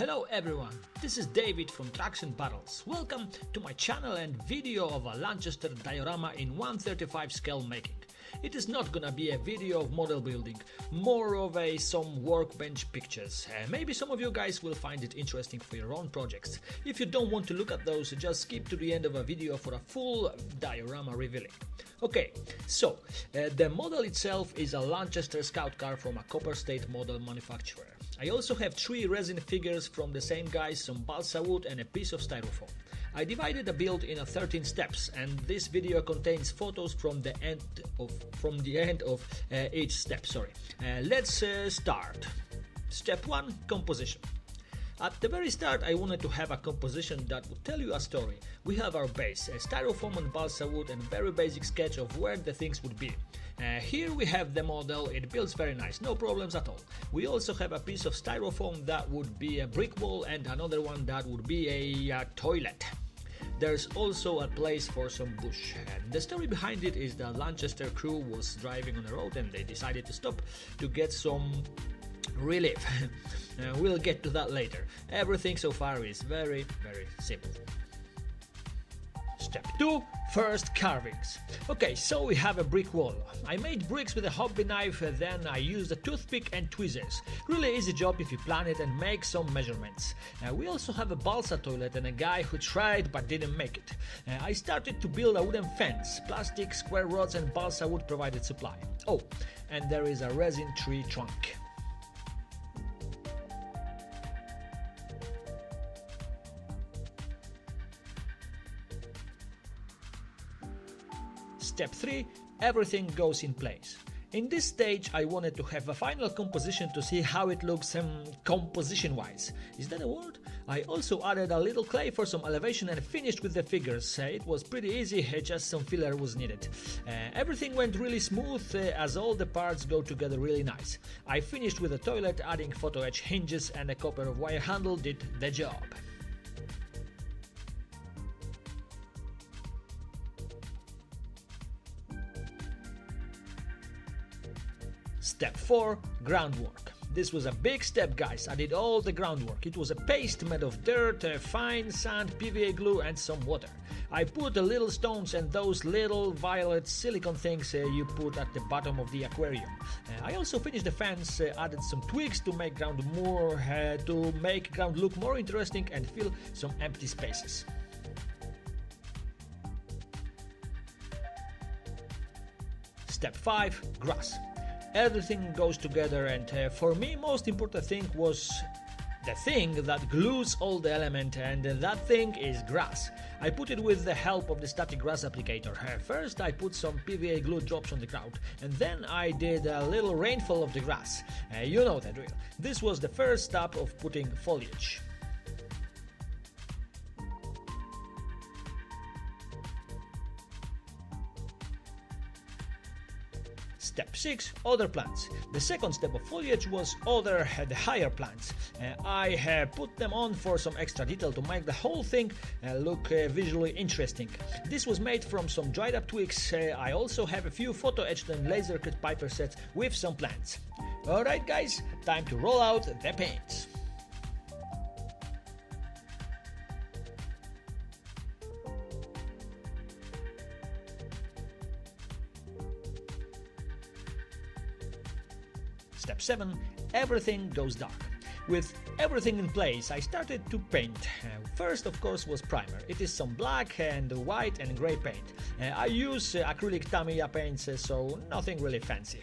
Hello everyone, this is David from Traction Battles. Welcome to my channel and video of a Lanchester diorama in 1/35 scale making. It is not gonna be a video of model building, more of some workbench pictures. Maybe some of you guys will find it interesting for your own projects. If you don't want to look at those, just skip to the end of a video for a full diorama revealing. Okay, so the model itself is a Lanchester Scout car from a Copper State model manufacturer. I also have 3 resin figures from the same guys, some balsa wood and a piece of styrofoam. I divided the build in 13 steps, and this video contains photos from the end of each step. Let's start. Step 1: composition. At the very start, I wanted to have a composition that would tell you a story. We have our base, a styrofoam and balsa wood, and a very basic sketch of where the things would be. Here we have the model. It builds very nice, no problems at all. We also have a piece of styrofoam that would be a brick wall, and another one that would be a toilet. There's also a place for some bush. And the story behind it is the Lanchester crew was driving on the road and they decided to stop to get some relief. We'll get to that later. Everything so far is very simple. Step 2: first carvings. Okay, so we have a brick wall. I made bricks with a hobby knife, then I used a toothpick and tweezers. Really easy job if you plan it and make some measurements. We also have a balsa toilet and a guy who tried but didn't make it. I started to build a wooden fence. Plastic, square rods and balsa wood provided supply. Oh, and there is a resin tree trunk. Step 3: everything goes in place. In this stage I wanted to have a final composition to see how it looks composition wise. Is that a word? I also added a little clay for some elevation and finished with the figures. It was pretty easy, just some filler was needed. Everything went really smooth as all the parts go together really nice. I finished with the toilet, adding photo etch hinges, and a copper of wire handle did the job. Step 4: groundwork. This was a big step, guys. I did all the groundwork. It was a paste made of dirt, fine sand, PVA glue and some water. I put the little stones and those little violet silicone things you put at the bottom of the aquarium. I also finished the fence, added some twigs to make ground look more interesting and fill some empty spaces. Step 5: grass. Everything goes together, and for me most important thing was the thing that glues all the element, and that thing is grass. I put it with the help of the static grass applicator. First I put some PVA glue drops on the ground, and then I did a little rainfall of the grass. You know the drill. This was the first step of putting foliage. Step 6: other plants. The second step of foliage was the higher plants. I put them on for some extra detail to make the whole thing look visually interesting. This was made from some dried up twigs. I also have a few photo etched and laser cut paper sets with some plants. Alright guys, time to roll out the paints. Step 7: everything goes dark. With everything in place, I started to paint. First, of course, was primer. It is some black and white and grey paint. I use acrylic Tamiya paints, so nothing really fancy.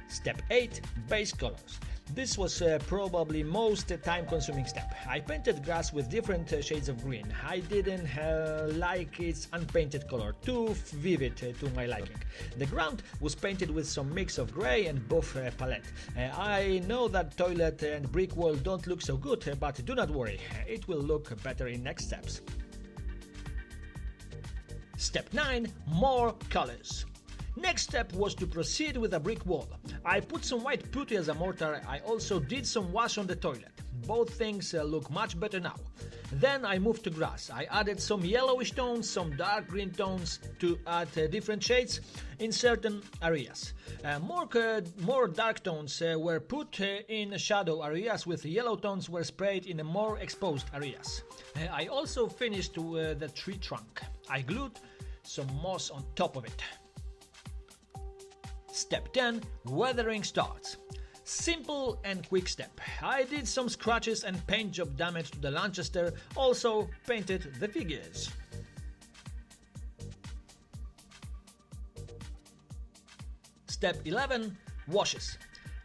Step 8: base colors. This was probably most time-consuming step. I painted grass with different shades of green. I didn't like its unpainted color, too vivid to my liking. The ground was painted with some mix of grey and buff palette. I know that toilet and brick wall don't look so good, but do not worry, it will look better in next steps. Step 9: more colors. Next step was to proceed with a brick wall. I put some white putty as a mortar. I also did some wash on the toilet. Both things look much better now. Then I moved to grass. I added some yellowish tones, some dark green tones to add different shades in certain areas. More dark tones were put in shadow areas, with yellow tones were sprayed in more exposed areas. I also finished the tree trunk. I glued some moss on top of it. Step 10. Weathering starts. Simple and quick step. I did some scratches and paint job damage to the Lanchester, also painted the figures. Step 11. Washes.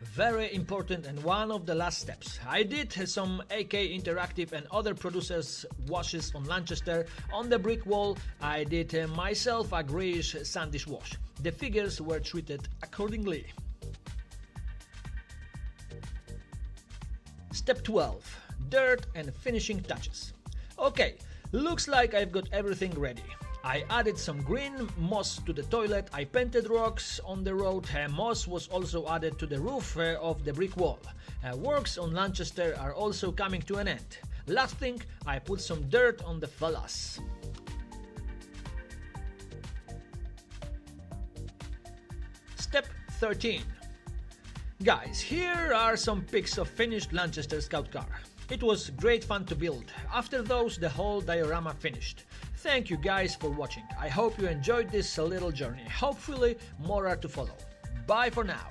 Very important and one of the last steps. I did some AK Interactive and other producers washes on Lanchester. On the brick wall I did myself a greyish sandish wash. The figures were treated accordingly. Step 12. Dirt and finishing touches. Okay, looks like I've got everything ready. I added some green moss to the toilet, I painted rocks on the road, moss was also added to the roof of the brick wall. Works on Lanchester are also coming to an end. Last thing, I put some dirt on the fellas. Step 13. Guys, here are some pics of finished Lanchester Scout car. It was great fun to build. After those, the whole diorama finished. Thank you guys for watching. I hope you enjoyed this little journey. Hopefully more are to follow. Bye for now.